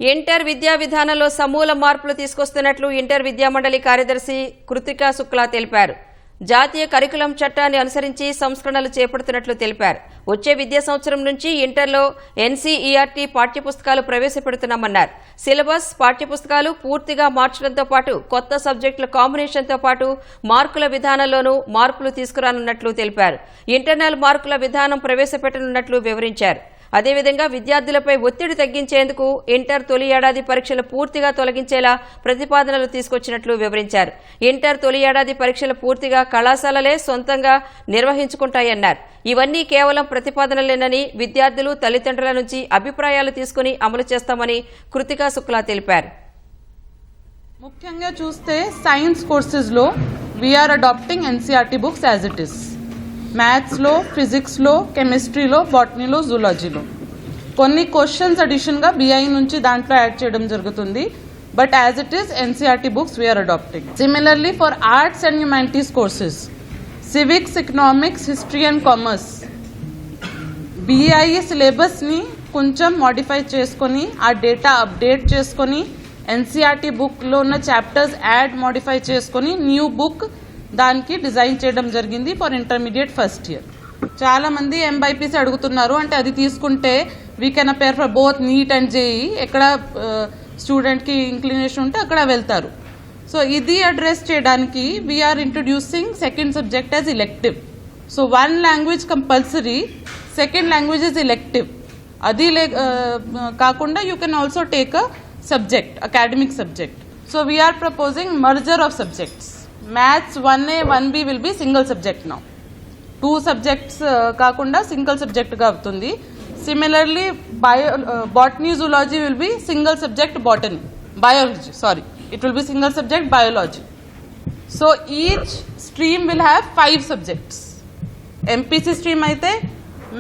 Inter విద్యా విధానంలో సమూల మార్పులు తీసుకొస్తున్నట్లు ఇంటర్ విద్యామండలి కార్యదర్శి కృతికా శుక్లా తెలిపారు. జాతీయ కరికులం చట్టాన్ని అనుసరించి సంస్కరణలు చేపడుతున్నట్లు తెలిపారు. వచ్చే విద్యా సంవత్సరం నుంచి ఇంటర్లో ఎన్సీఈఆర్టీ పాఠ్యపుస్తకాలు ప్రవేశపెడుతున్నామన్నారు. సిలబస్, పాఠ్యపుస్తకాలు పూర్తిగా మార్చడంతో పాటు కొత్త సబ్జెక్టుల కాంబినేషన్తో పాటు మార్కుల విధానంలోనూ మార్పులు తీసుకురానున్నట్లు తెలిపారు. ఇంటర్నల్ మార్కుల విధానం ప్రవేశపెట్టనున్నట్లు వివరించారు. అదేవిధంగా విద్యార్థులపై ఒత్తిడి తగ్గించేందుకు ఇంటర్ తొలి ఏడాది పరీక్షలు పూర్తిగా తొలగించేలా ప్రతిపాదనలు తీసుకొచ్చినట్లు వివరించారు. ఇంటర్ తొలి ఏడాది పరీక్షలు పూర్తిగా కళాశాలలే సొంతంగా నిర్వహించుకుంటాయన్నారు. ఇవన్నీ కేవలం ప్రతిపాదనలేనని, విద్యార్థులు, తల్లిదండ్రుల నుంచి అభిప్రాయాలు తీసుకుని అమలు చేస్తామని కృతికా శుక్లా తెలిపారు. ముఖ్యంగా చూస్తే సైన్స్ కోర్సెస్ లో we are adapting NCERT books as it is. మ్యాథ్స్లో, ఫిజిక్స్లో, కెమిస్ట్రీలో, బాటనీలో, జూలాజీలో కొన్ని క్వశ్చన్స్ అడిషన్గా బీఐ నుంచి దాంట్లో యాడ్ చేయడం జరుగుతుంది. But as it is NCERT books we are adopting. Similarly for arts and humanities courses, civics, economics, history and commerce, BI సిలబస్ని కొంచెం మోడిఫై చేసుకొని ఆ డేటా అప్డేట్ చేసుకొని ఎన్సీఆర్టీ బుక్లో ఉన్న చాప్టర్స్ యాడ్ మోడిఫై చేసుకొని న్యూ బుక్ దానికి డిజైన్ చేయడం జరిగింది ఫర్ ఇంటర్మీడియట్ ఫస్ట్ ఇయర్. చాలా మంది ఎంబైపీసీ అడుగుతున్నారు, అంటే అది తీసుకుంటే we can appear for both NEET and JEE. ఎక్కడ స్టూడెంట్కి ఇంక్లినేషన్ ఉంటే అక్కడ వెళ్తారు. సో ఇది అడ్రస్ చేయడానికి we are introducing second subject as elective. So one language compulsory, second language is elective. అది కాకుండా you can also take a subject, academic subject. So we are proposing merger of subjects. Maths 1A 1B will be single subject now. 2 subjects కాకుండా single subject గా అవుతుంది. Similarly, botany, zoology will be single subject botany. Biology, sorry. It will be single subject biology. So each stream will have 5 subjects. MPC stream అయితే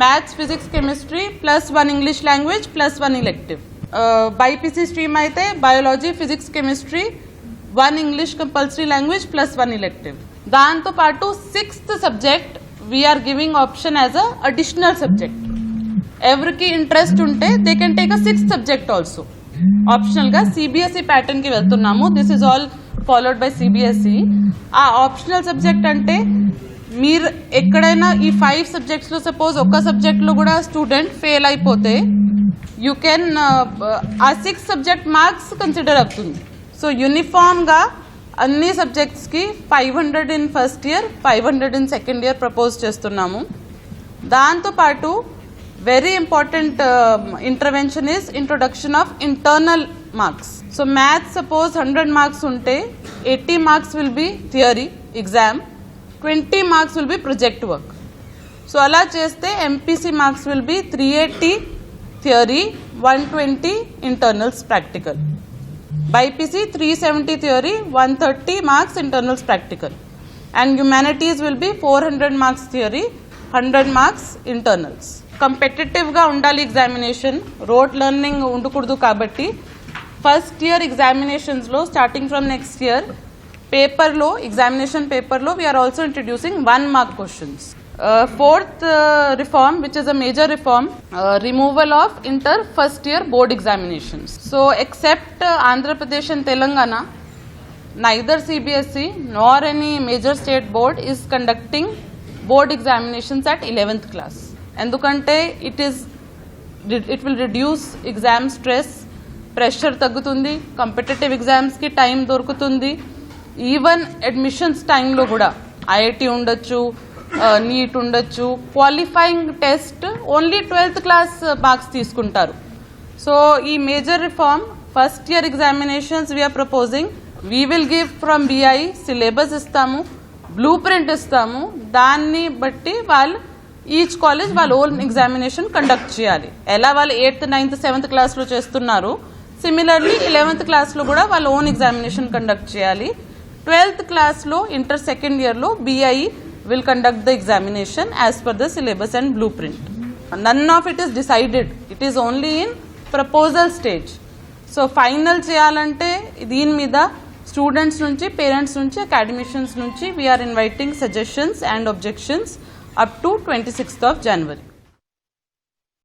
maths, physics, chemistry plus 1 English language plus 1 elective. BIPC stream అయితే biology, physics, chemistry, 1 English compulsory language plus 1 elective. దాంతో పాటు 6th subject we are giving option as a additional subject. ఎవరికి interest ఉంటే they can take a 6th subject also. ఆప్షనల్గా CBSE ప్యాటర్న్కి వెళ్తున్నాము. This is all followed by CBSE. ఆ optional subject అంటే మీరు ఎక్కడైనా ఈ 5 సబ్జెక్ట్స్లో సపోజ్ ఒక్క సబ్జెక్ట్లో కూడా స్టూడెంట్ ఫెయిల్ అయిపోతే యూ కెన్ ఆ 6 సబ్జెక్ట్ మార్క్స్ కన్సిడర్ అవుతుంది. సో యూనిఫామ్గా అన్ని సబ్జెక్ట్స్కి 500 in first year, 500 in second year propose చేస్తున్నాము. దాంతోపాటు very important intervention is introduction of internal marks. So maths suppose 100 marks ఉంటే 80 marks will be theory exam, 20 marks will be project work. So అలా చేస్తే MPC marks will be 380 theory, 120 internals practical. BIPC 370 theory, 130 marks internals practical, and humanities will be 400 marks theory, 100 marks internals. Competitive ga undali examination, rote learning undukudu kabatti first year examinations lo starting from next year paper lo, examination paper lo we are also introducing 1 mark questions. Fourth reform, which is a major reform, removal of inter first year board examinations. So except Andhra Pradesh and Telangana, neither CBSE nor any major state board is conducting board examinations at 11th class. Endukante it will reduce exam stress, pressure tagutundi, competitive exams ki time dorkutundi, even admissions time lo kuda IIT undachu, NEET ఉండొచ్చు. Qualifying test only 12th class marks తీసుకుంటారు. So ఈ major reform first year examinations we are proposing. We will give from BI syllabus ఇస్తాము, blueprint ఇస్తాము. దాన్ని బట్టి వాళ్ళు each college వాళ్ళ own examination conduct చేయాలి. ఎలా వాళ్ళు 8th, 9th, 7th క్లాస్లో చేస్తున్నారు, సిమిలర్లీ 11th క్లాస్లో కూడా వాళ్ళ ఓన్ ఎగ్జామినేషన్ కండక్ట్ చేయాలి. 12th క్లాస్లో ఇంటర్ సెకండ్ ఇయర్లో BI will conduct the examination as per the syllabus and blueprint. None of it is decided. It is only in proposal stage. So final cheyalante deen meeda students nunchi, parents nunchi, academicians nunchi we are inviting suggestions and objections up to 26th of January.